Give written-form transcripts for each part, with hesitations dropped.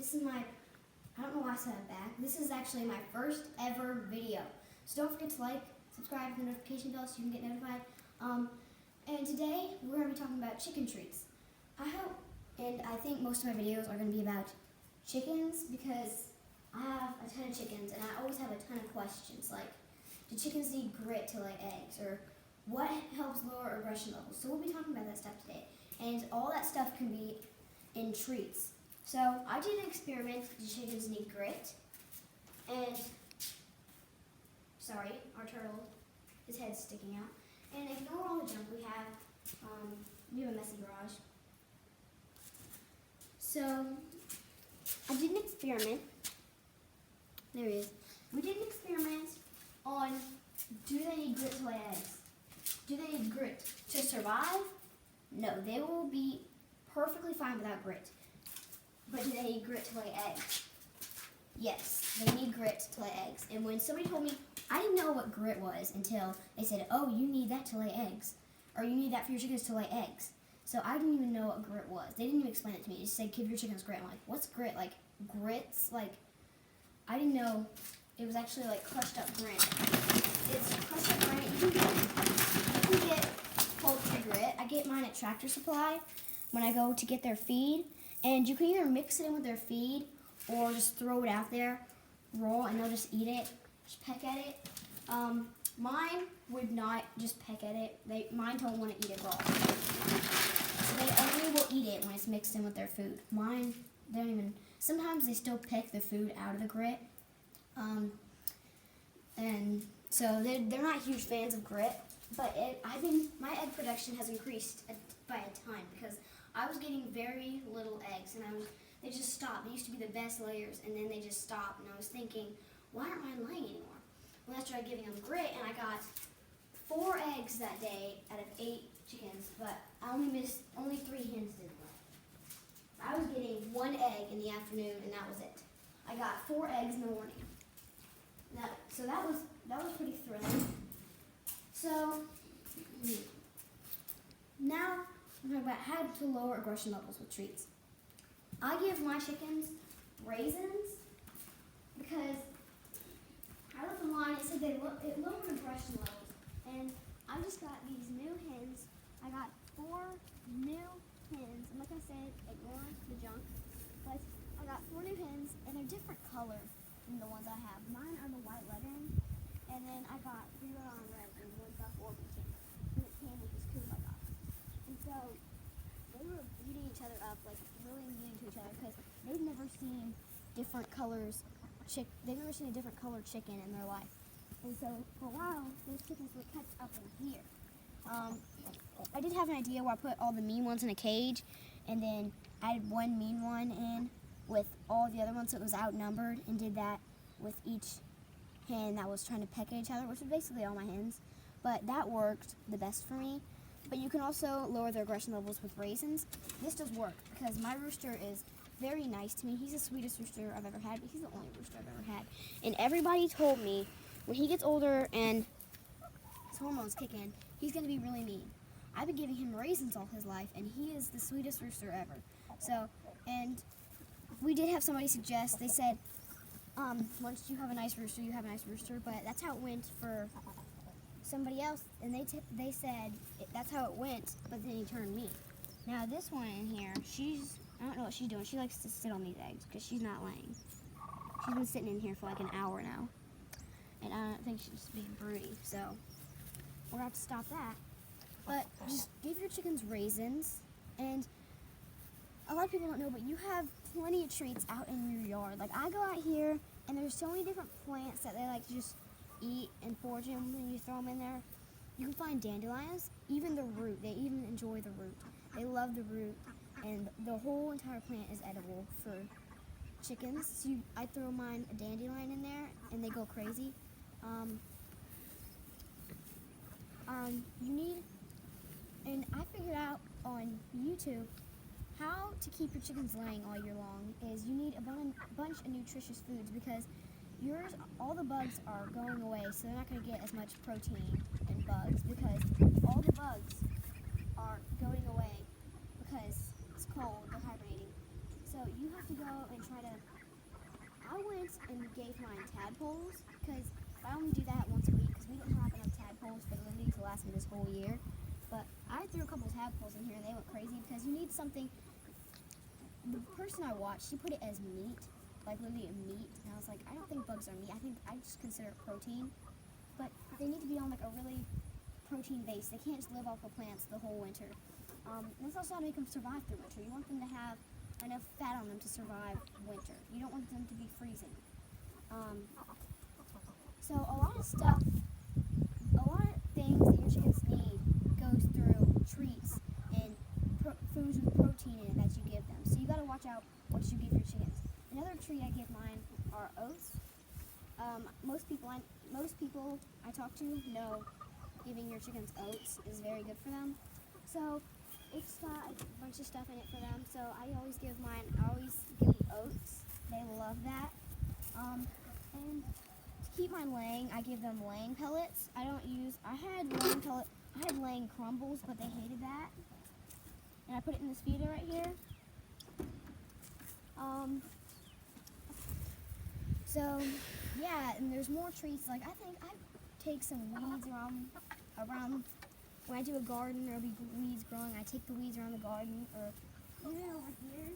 This is my, I don't know why I said I'm back. This is actually my first ever video. So don't forget to like, subscribe, hit the notification bell so you can get notified. And today we're going to be talking about chicken treats. I hope, and I think most of my videos are going to be about chickens because I have a ton of chickens and I always have a ton of questions like, do chickens need grit to lay eggs? Or what helps lower aggression levels? So we'll be talking about that stuff today. And all that stuff can be in treats. So I did an experiment, do chickens need grit? And, sorry, our turtle, his head's sticking out. And ignore all the junk we have a messy garage. So, I did an experiment, there he is. We did an experiment on, do they need grit to lay eggs? Do they need grit to survive? No, they will be perfectly fine without grit. But do they need grit to lay eggs? Yes, they need grit to lay eggs. And when somebody told me, I didn't know what grit was until they said, oh, you need that to lay eggs. Or you need that for your chickens to lay eggs. So I didn't even know what grit was. They didn't even explain it to me. They just said, give your chickens grit. I'm like, what's grit? Like, grits? Like, I didn't know it was actually like crushed up granite. It's crushed up granite. You can get poultry grit. I get mine at Tractor Supply when I go to get their feed. And you can either mix it in with their feed or just throw it out there, roll, and they'll just eat it, just peck at it. Mine would not just peck at it. Mine don't want to eat it raw. So they only will eat it when it's mixed in with their food. Mine, they don't even, sometimes they still pick the food out of the grit. And so they're not huge fans of grit, but my egg production has increased by a ton because I was getting very little eggs and they just stopped. They used to be the best layers and then they just stopped and I was thinking, why aren't mine laying anymore? Well, I started giving them grit and I got 4 eggs that day out of 8 chickens, but I only 3 hens did well. I was getting 1 egg in the afternoon and that was it. I got 4 eggs in the morning. So that was pretty thrilling. So now I'm talking about how to lower aggression levels with treats. I give my chickens raisins because I looked online and it said it lowered aggression levels. And I just got these new hens. I got 4 new hens. And like I said, ignore the junk. But I got 4 new hens and they're different color than the ones I have. Mine are the white lettering. And then I got 3 on red and 1 got Orbeez chicken. And it came with this coop I got. And so they were beating each other up, like really mean to each other because they've never seen different colors. They've never seen a different colored chicken in their life. And so for a while, those chickens were kept up in here. I did have an idea where I put all the mean ones in a cage and then added 1 mean one in with all the other ones so it was outnumbered and did that with each hen that was trying to peck at each other, which was basically all my hens. But that worked the best for me. But you can also lower their aggression levels with raisins. This does work because my rooster is very nice to me. He's the sweetest rooster I've ever had, but he's the only rooster I've ever had. And everybody told me when he gets older and his hormones kick in, he's going to be really mean. I've been giving him raisins all his life, and he is the sweetest rooster ever. So, and we did have somebody suggest, they said, once you have a nice rooster, you have a nice rooster, but that's how it went for somebody else, and they said that's how it went, but then he turned mean. Now this one in here, I don't know what she's doing. She likes to sit on these eggs because she's not laying. She's been sitting in here for like an hour now, and I don't think she's being broody, so we're gonna have to stop that. But just give your chickens raisins, and a lot of people don't know, but you have plenty of treats out in your yard. Like I go out here, and there's so many different plants that they like to just eat and forage them when you throw them in there. You can find dandelions, even the root. They even enjoy the root. They love the root, and the whole entire plant is edible for chickens. So I throw mine a dandelion in there, and they go crazy. And I figured out on YouTube how to keep your chickens laying all year long is you need a bunch of nutritious foods because all the bugs are going away, so they're not going to get as much protein and bugs because all the bugs are going away because it's cold, they're hibernating. So you have to go and try to and gave mine tadpoles, because I only do that once a week because we don't have enough tadpoles for Lily to last me this whole year. But I threw a couple tadpoles in here and they went crazy because you need something. The person I watched, she put it as meat, like literally meat, and I was like, I don't think bugs are meat. I just consider it protein. But they need to be on like a really protein base. They can't just live off of plants the whole winter. And that's also how to make them survive through winter. You want them to have enough fat on them to survive winter. You don't want them to be freezing. So a lot of things that your chickens need goes through treats and foods with protein in it that you give them. So you got to watch out what you give your chickens. Another treat I give mine are oats. Most people I talk to know giving your chickens oats is very good for them. So it's got a bunch of stuff in it for them. So I always give them oats. They love that. And to keep mine laying, I give them laying pellets. I had laying crumbles, but they hated that. And I put it in this feeder right here. So yeah, and there's more treats. Like I think I take some weeds around when I do a garden. There'll be weeds growing. I take the weeds around the garden, or even over here.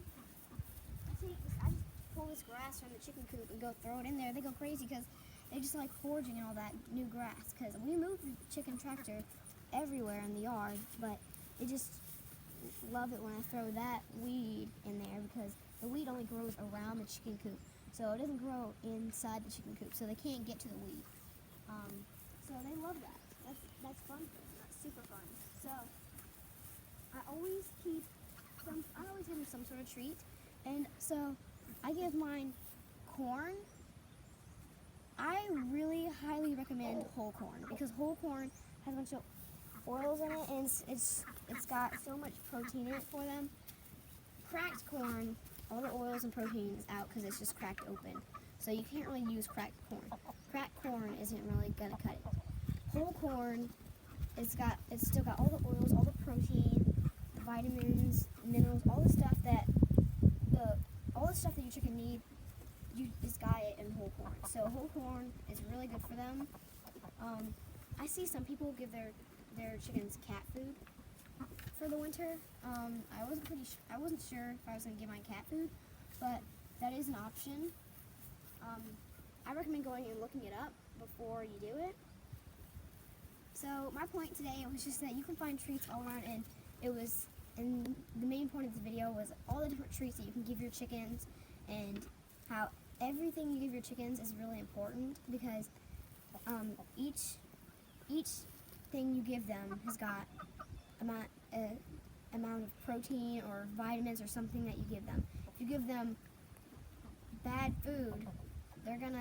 I just pull this grass from the chicken coop and go throw it in there. They go crazy because they just like foraging and all that new grass. Because we moved the chicken tractor everywhere in the yard, but they just love it when I throw that weed in there because the weed only grows around the chicken coop. So it doesn't grow inside the chicken coop, so they can't get to the weed. So they love that. That's fun for them. That's super fun. So I always give them some sort of treat. And so I give mine corn. I really highly recommend whole corn because whole corn has a bunch of oils in it and it's got so much protein in it for them. Cracked corn, all the oils and protein is out because it's just cracked open. So you can't really use cracked corn. Cracked corn isn't really gonna cut it. Whole corn, it's still got all the oils, all the protein, the vitamins, minerals, all the stuff that your chicken need. You just got it in whole corn. So whole corn is really good for them. I see some people give their chickens cat food for the winter. I wasn't sure if I was gonna give mine cat food, but that is an option. I recommend going and looking it up before you do it. So my point today was just that you can find treats all around, and the main point of the video was all the different treats that you can give your chickens, and how everything you give your chickens is really important because each thing you give them has got amount of protein or vitamins or something that you give them. If you give them bad food, they're not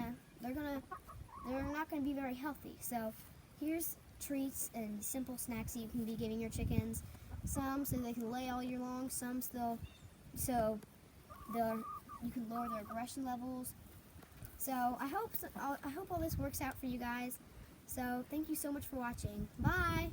gonna be very healthy. So here's treats and simple snacks that you can be giving your chickens. Some so they can lay all year long. Some so you can lower their aggression levels. So I hope all this works out for you guys. So thank you so much for watching. Bye.